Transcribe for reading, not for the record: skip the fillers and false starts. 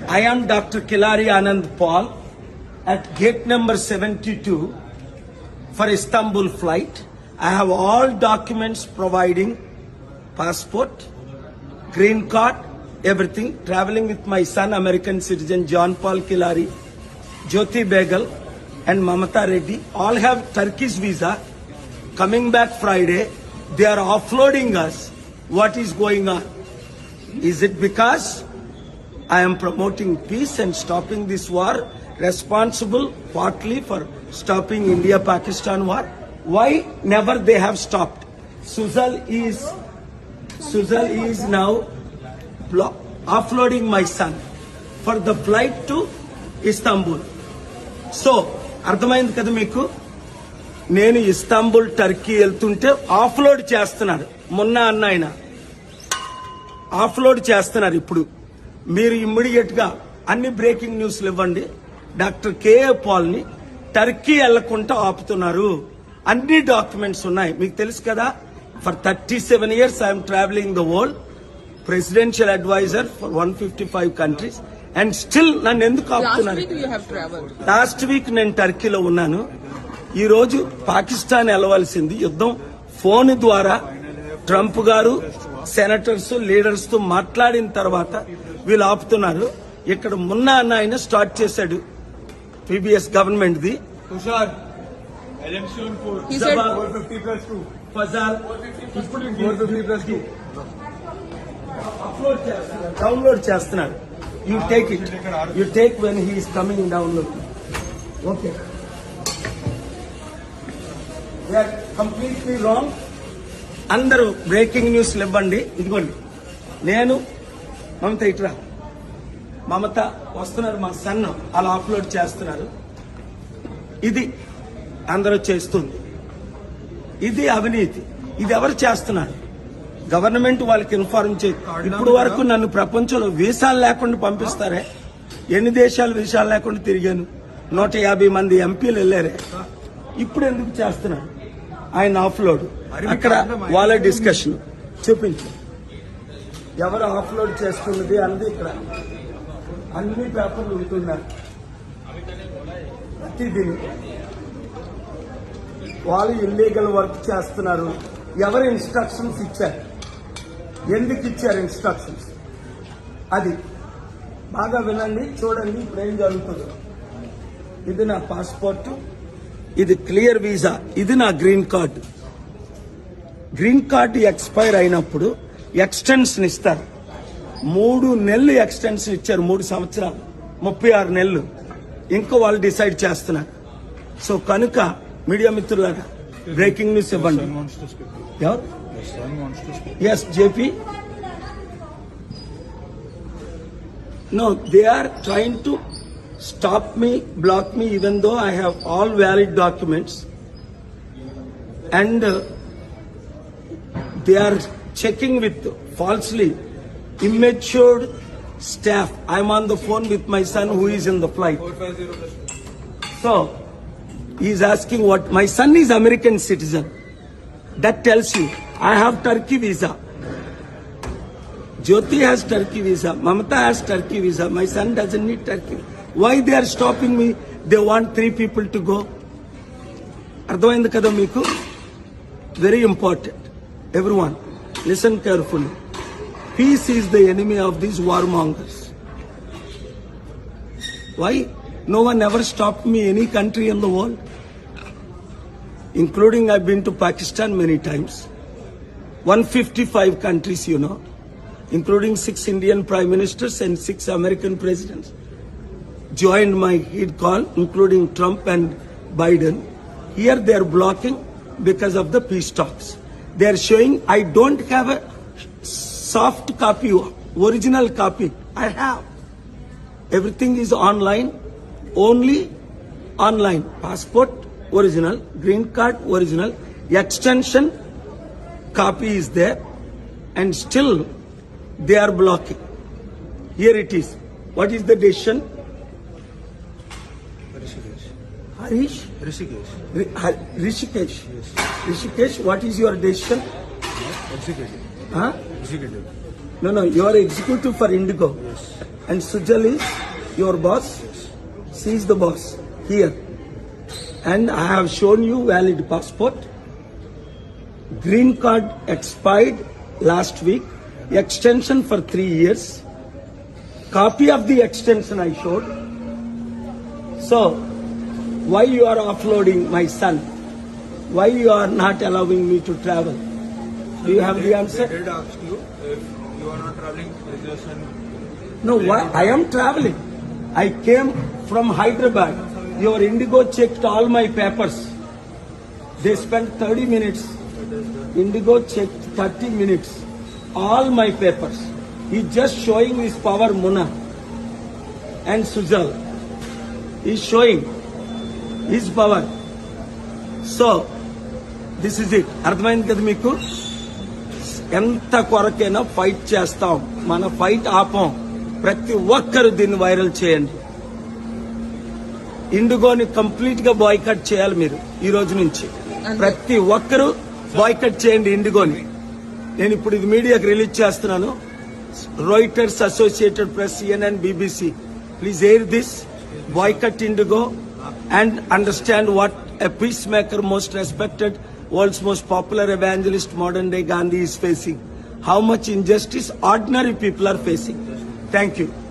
I am Dr. Kilari Anand Paul at gate number 72 for Istanbul flight. I have all documents providing passport, green card, everything. Traveling with my son, American citizen John Paul Kilari, Jyoti Begal and Mamata Reddy. All have Turkish visa. Coming back Friday, they are offloading us. What is going on? Is it because I am promoting peace and stopping this war, responsible partly for stopping India-Pakistan war? Why never they have stopped? Suzal is now offloading my son for the flight to Istanbul. So, అర్థమైంది కదా మీకు? నేను Istanbul Turkey వెళ్తుంటే off-load చేస్తున్నారు. మొన్న అన్న ఆయన off-load చేస్తున్నారు. ఇప్పుడు మీరు ఇమ్మీడియట్ గా అన్ని బ్రేకింగ్ న్యూస్లు ఇవ్వండి. డాక్టర్ కేఏ పాల్ ని టర్కీ వెళ్లకుండా ఆపుతున్నారు. అన్ని డాక్యుమెంట్స్ ఉన్నాయి. మీకు తెలుసు కదా, for 37 years I'm travelling the world, presidential advisor for 155 countries. And still నన్ను ఎందుకు ఆపుతున్నారు? లాస్ట్ వీక్ నేను టర్కీలో ఉన్నాను. ఈ రోజు పాకిస్తాన్ వెళ్ళవలసింది యుద్ధం ఫోన్ ద్వారా ట్రంప్ గారు సెనేటర్స్ లీడర్స్ తో మాట్లాడిన తర్వాత వీళ్ళు ఆపుతున్నారు. ఇక్కడ మొన్న అన్న ఆయన స్టార్ట్ చేశాడు పీబీఎస్ గవర్నమెంట్ ది. డౌన్లోడ్ చేస్తున్నారు. You take it. You take when he is coming download. Okay. They are completely wrong. అందరూ బ్రేకింగ్ న్యూస్ ఇవ్వండి. ఇదిగోండి, నేను మమత ఇట్రా, మమత వస్తున్నారు, మా సన్ అలా అప్లోడ్ చేస్తున్నారు. ఇది అందరూ చేస్తుంది. ఇది అవినీతి. ఇది ఎవరు చేస్తున్నారు? గవర్నమెంట్ వాళ్ళకి ఇన్ఫార్మ్ చేయి. ఇప్పుడు వరకు నన్ను ప్రపంచంలో వీసాలు లేకుండా పంపిస్తారే? ఎన్ని దేశాలు వీసాలు లేకుండా తిరిగాను? 150 మంది ఎంపీలు వెళ్ళారే. ఇప్పుడు ఎందుకు చేస్తున్నారు? ఆయన ఆఫ్లోడ్ అక్కడ వాళ్ళ డిస్కషన్ చూపించు. ఎవరు ఆఫ్లోడ్ చేస్తున్నది అన్నది ఇక్కడ అన్ని పేపర్లు ఉంటున్నారు. ప్రతిదీ వాళ్ళు ఇల్లీగల్ వర్క్ చేస్తున్నారు. ఎవరు ఇన్స్ట్రక్షన్స్ ఇచ్చారు? ఎందుకు ఇచ్చారు ఇన్స్ట్రక్షన్స్? అది బాగా వినండి, చూడండి ఇప్పుడు ఏం జరుగుతుందో. ఇది నా పాస్పోర్ట్, ఇది క్లియర్ వీసా, ఇది నా green card. Green card expire అయినప్పుడు ఎక్స్టెన్షన్ ఇస్తారు. 3 నెలలు ఎక్స్టెన్షన్ ఇచ్చారు. 3 సంవత్సరాలు 36 నెలలు. ఇంకో వాళ్ళు డిసైడ్ చేస్తున్నారు. సో కనుక మీడియా మిత్రులారా బ్రేకింగ్ న్యూస్ ఇవ్వండి. Yes, JP. No, they are trying to stop me, block me, even though I have all valid documents. And they are checking with falsely immature staff. I'm on the phone with my son who is in the flight. So, he is asking what? My son is American citizen. That tells you I have Turkey visa. Jyoti has Turkey visa. Mamata has Turkey visa. My son doesn't need Turkey. Why they are stopping me? They want 3 people to go. అర్థమైంది కదా మీకు? Very important. Everyone, listen carefully. Peace is the enemy of these warmongers. Why? No one ever stopped me any country in the world. Including I've been to Pakistan many times. 155 countries, you know, including 6 Indian prime ministers and 6 American presidents joined my head call, including Trump and Biden. Here they are blocking because of the peace talks. They are showing I don't have a soft copy, original copy. I have. Everything is online, only online. Passport original, green card original, extension copy is there, and still they are blocking. Here it is. What is the decision? Harish? Rishikesh. Rishikesh. Yes. Rishikesh, what is your decision? Executive. Huh? Executive. No, you are executive for Indigo. Yes. And Sujal is your boss. She is the boss here. And I have shown you valid passport. Green card expired last week. Extension for 3 years. Copy of the extension I showed. So, why you are offloading my son? Why you are not allowing me to travel? Do you have the answer? They did ask you if you are not traveling with your son. No, why? I am traveling. I came from Hyderabad. Your Indigo checked all my papers. They spent 30 minutes. Indigo checked 30 minutes. All my papers. He's just showing his power, Muna and Sujal. He's showing his power. So, this is it. అర్థమైంది కదా మీకు? ఎంత కొరకైనా fight చేస్తాం. మన fight ఆపం. ప్రతి ఒక్కరు దీన్ని viral చేయండి. ఇండిగోని కంప్లీట్ గా బాయ్కట్ చేయాలి మీరు ఈ రోజు నుంచి. ప్రతి ఒక్కరు బాయ్కట్ చేయండి ఇండిగోని. నేను ఇప్పుడు ఇది మీడియాకి రిలీజ్ చేస్తున్నాను. Reuters, associated press, CNN, BBC, please air this. Boycott IndiGo and understand what a peacemaker, most respected, world's most popular evangelist, modern day Gandhi is facing. How much injustice ordinary people are facing. Thank you.